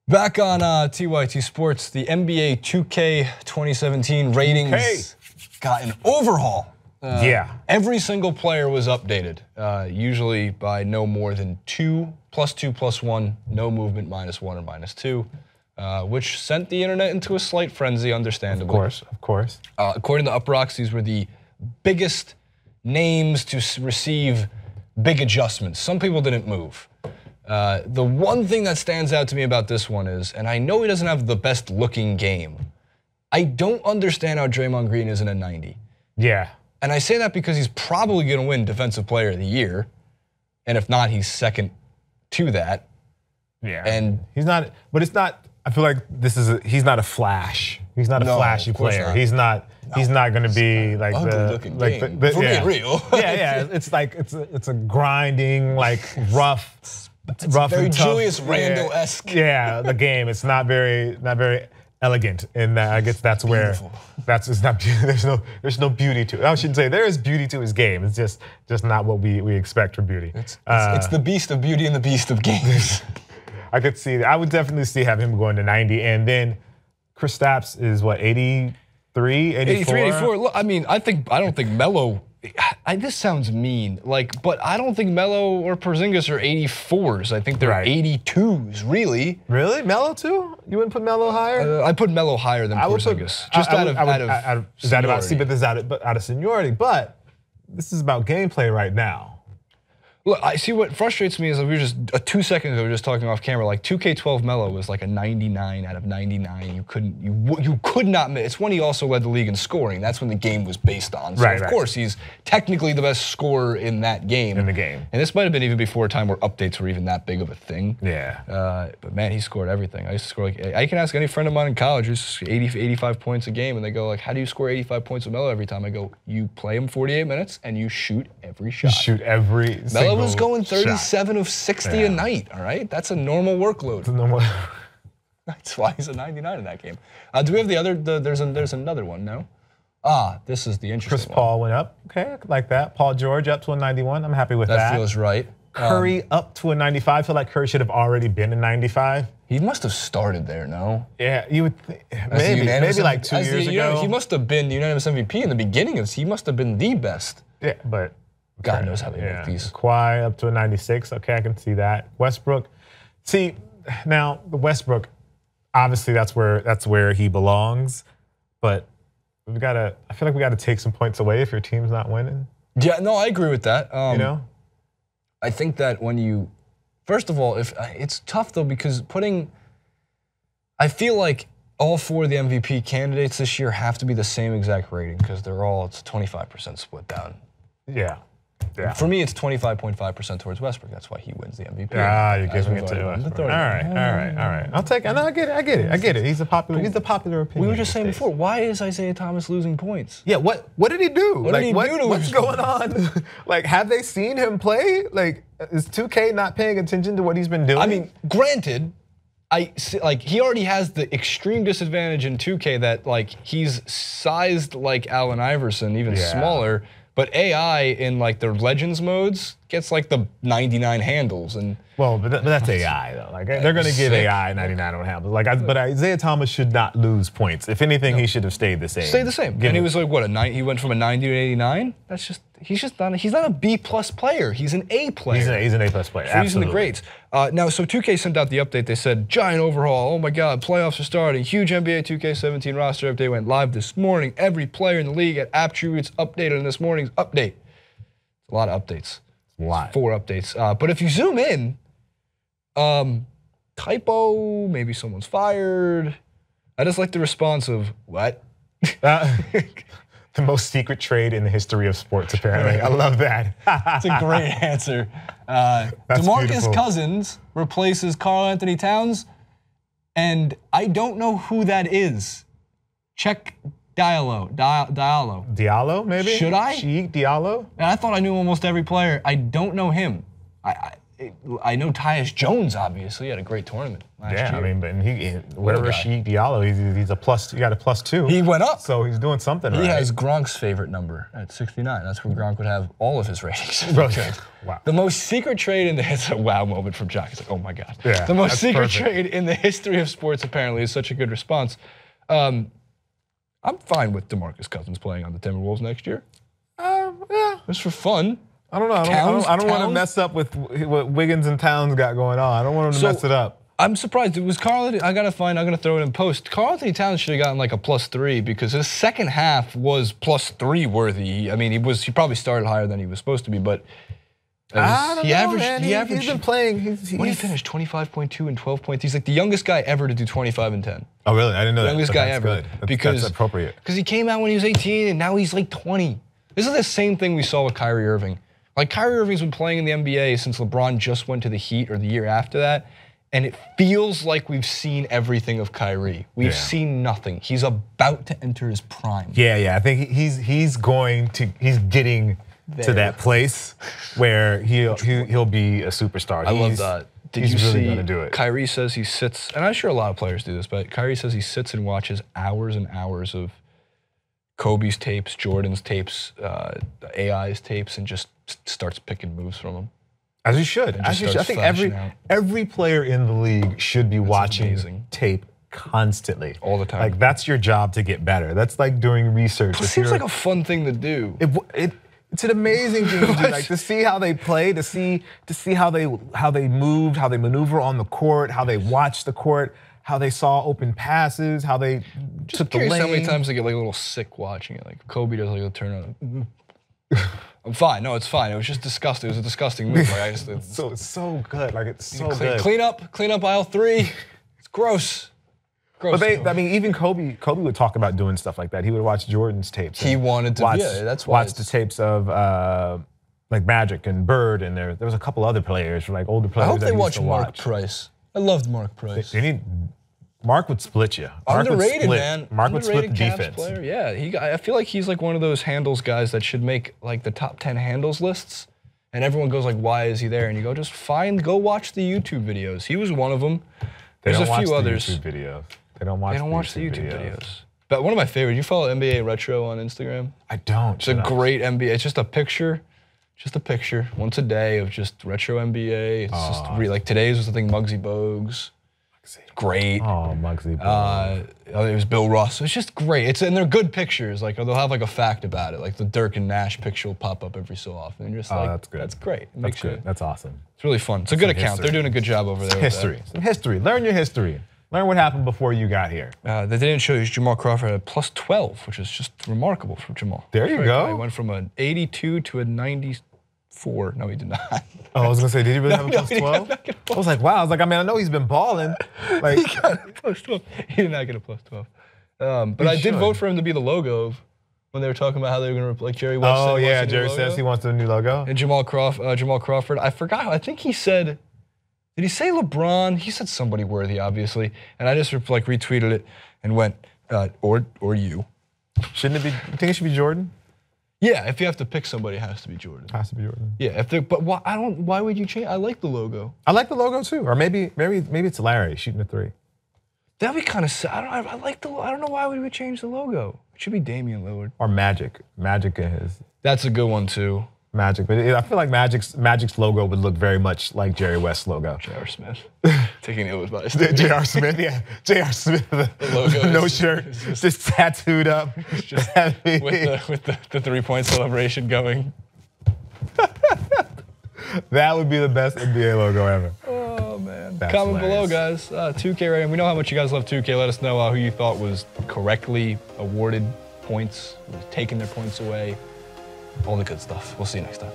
Back on TYT Sports, the NBA 2K 2017 ratings got an overhaul. Every single player was updated, usually by no more than 2 + 2 + 1, no movement -1 or -2, which sent the internet into a slight frenzy, understandably. Of course. According to UpRocks, these were the biggest names to receive big adjustments. Some people didn't move. The one thing that stands out to me about this one is, and I know he doesn't have the best looking game, I don't understand how Draymond Green isn't a 90. Yeah. And I say that because he's probably going to win Defensive Player of the Year. And if not, he's second to that. Yeah. And he's not, but it's not, I feel like he's not a flash. He's not a flashy player. Not. He's not going to be like the being real. yeah. It's like, it's a grinding, like rough very and tough. Julius Randle-esque. Yeah, the game. It's not very elegant, and I guess that's where it's not. There's no beauty to it. I shouldn't say there is beauty to his game. It's just not what we expect from beauty. It's the beast of beauty and the beast of games. I could see. I would definitely see having him going to 90, and then Kristaps is what 83, 84. 84. Look, I mean, I don't think Melo. This sounds mean, but I don't think Melo or Porzingis are 84s. I think they're 82s, really. Really, Melo too? You wouldn't put Melo higher? I put Melo higher than Porzingis, just out of seniority. But this is out of seniority. But this is about gameplay right now. Look, I see what frustrates me is that we were just 2 seconds ago we were just talking off camera. Like 2K12 Melo was like a 99 out of 99. You could not miss. It's when he also led the league in scoring. That's when the game was based on. So of course he's technically the best scorer in that game. In the game. And this might have been even before a time where updates were even that big of a thing. Yeah. But man, he scored everything. I used to score I can ask any friend of mine in college who's 85 points a game, and they go like, "How do you score 85 points with Melo every time?" I go, "You play him 48 minutes and you shoot every shot." You shoot every. Melo was going 37 of 60 a night, all right? That's a normal workload. That's why he's a 99 in that game. Do we have the other, there's another one, no? This is the interesting one. Chris Paul went up, okay, like that. Paul George up to a 91, I'm happy with that. That feels right. Curry up to a 95, I feel like Curry should have already been a 95. He must have started there, no? Yeah, you would think, maybe like 2 years ago. He must have been the unanimous MVP in the beginning. He must have been the best. Yeah, but God knows how they make these. Kawhi up to a 96. Okay, I can see that. Westbrook. See, now the Westbrook, obviously that's where he belongs, but I feel like we gotta take some points away if your team's not winning. Yeah, no, I agree with that. You know? I think that first of all, it's tough though because I feel like all 4 of the MVP candidates this year have to be the same exact rating because it's a 25% split down. Yeah. For me, it's 25.5% towards Westbrook. That's why he wins the MVP. You're giving it to Westbrook. All right. I'll take it. No, I get it. He's the popular opinion. We were just saying before, why is Isaiah Thomas losing points? Yeah, what did he do? What's going on? Like, have they seen him play? Like, is 2K not paying attention to what he's been doing? I mean, granted, he already has the extreme disadvantage in 2K that he's sized like Allen Iverson, even smaller. But AI in their Legends modes gets the 99 handles and. Well, but that's AI though. They're going to give AI 99 on handles. But Isaiah Thomas should not lose points. If anything, he should have stayed the same. Stayed the same. And he was what he went from a 90 to 89. He's not a B+ player. He's an A player. He's an A+ player. Absolutely. He's in the grades. Now, so 2K sent out the update. They said giant overhaul. Oh my God, playoffs are starting. Huge NBA 2K17 roster update went live this morning. Every player in the league at attributes updated in this morning's update. A lot of updates. A lot. 4 updates. But if you zoom in, typo. Maybe someone's fired. I just like the response of what. The most secret trade in the history of sports, apparently. I love that. It's a great answer. DeMarcus beautiful. Cousins replaces Karl Anthony Towns, and I don't know who that is. Check Diallo. Diallo, maybe? Should I? Diallo? And I thought I knew almost every player. I don't know him. I know Tyus Jones obviously had a great tournament last year. Yeah, I mean, but wherever Sheik Diallo, he's a plus. You got a +2. He went up, so he's doing something right. He has Gronk's favorite number at 69. That's where Gronk would have all of his ratings. Wow. The most secret trade in the it's a wow moment from Jacque. It's like, oh my god. Yeah, the most secret trade in the history of sports apparently is such a good response. I'm fine with DeMarcus Cousins playing on the Timberwolves next year. Yeah, just for fun. I don't know. I don't want to mess up with what Wiggins and Towns got going on. I don't want them to mess it up. I'm surprised. It was Karl. I'm gonna throw it in post. Karl-Anthony Towns should have gotten like a +3 because his second half was +3 worthy. I mean, he probably started higher than he was supposed to be, but I don't know, man. He's been playing. When he finished 25.2 and 12 points, he's like the youngest guy ever to do 25 and 10. Oh really? I didn't know that. Youngest guy ever. Good. That's appropriate. Because he came out when he was 18 and now he's like 20. This is the same thing we saw with Kyrie Irving. Like Kyrie Irving's been playing in the NBA since LeBron just went to the Heat or the year after that, and it feels like we've seen everything of Kyrie. We've seen nothing. He's about to enter his prime. Yeah. I think he's getting to that place where he'll be a superstar. I love that. He's really gonna do it. Kyrie says he sits, and I'm sure a lot of players do this, but Kyrie says he sits and watches hours and hours of Kobe's tapes, Jordan's tapes, AI's tapes, and just starts picking moves from them. As you should. I think every player in the league should be watching tape constantly. All the time. Like that's your job to get better. That's like doing research. It seems like a fun thing to do. It's an amazing thing to do, like to see how they play, to see how they moved, how they maneuver on the court, how they watch the court, how they saw open passes, how they took the lane. How many times they get like a little sick watching it? Like Kobe does like a turn on. I'm fine. No, it's fine. It was just disgusting. It was a disgusting move. Like, it's so good. Like it's so good. Clean up aisle 3. It's gross. But I mean, even Kobe would talk about doing stuff like that. He would watch Jordan's tapes. He wanted to. That's why. Watch the tapes of like Magic and Bird, and there was a couple other players, like older players. I hope they watch Mark Price. I loved Mark Price. Mark would split you. Underrated, man. Mark would split the defense. Player. Yeah, I feel like he's like one of those handles guys that should make like the top 10 handles lists. And everyone goes like, why is he there? And you go, just go watch the YouTube videos. He was one of them. There's a few others. YouTube videos. They don't watch the YouTube videos. But one of my favorites, you follow NBA Retro on Instagram? I don't. It's a great NBA. It's just a picture once a day of just retro NBA. It's just like today's was I think Muggsy Bogues. Great. Oh, Muggsy Bogues. It was Bill Russ. It's just great. And they're good pictures. Like they'll have like a fact about it. Like the Dirk and Nash picture will pop up every so often. And you're just like, that's good. That's great. That's good. That's awesome. It's really fun. It's a good account. They're doing a good job over there. History. Some history. Learn your history. Learn what happened before you got here. They didn't show you Jamal Crawford at +12, which is just remarkable for Jamal. There you go. He went from an 82 to a 94. No, he did not. Oh, I was gonna say, did he really have a +12? I was like, wow. I was like, I mean, I know he's been balling. Like, he got a +12. He did not get a +12. But I did vote for him to be the logo when they were talking about how they were gonna like Jerry West. Oh yeah, Jerry says he wants a new logo. And Jamal Crawford. I forgot. I think he said. Did he say LeBron? He said somebody worthy, obviously. And I just like retweeted it and went, or you. Shouldn't it be? You think it should be Jordan? Yeah, if you have to pick somebody, it has to be Jordan. It has to be Jordan. Yeah, but why would you change? I like the logo. I like the logo too. Or maybe it's Larry shooting a 3. That'd be kind of sad. I don't know why we would change the logo. It should be Damian Lillard. Or Magic. Magic is. That's a good one too. Magic, but I feel like Magic's logo would look very much like Jerry West's logo. J.R. Smith. Taking ill advice. J.R. Smith, yeah. J.R. Smith, the logo no shirt, just tattooed up. Just with the 3-point celebration going. That would be the best NBA logo ever. Oh, man. Comment below, guys. 2K rating. We know how much you guys love 2K. Let us know who you thought was correctly awarded points, was taking their points away. All the good stuff. We'll see you next time.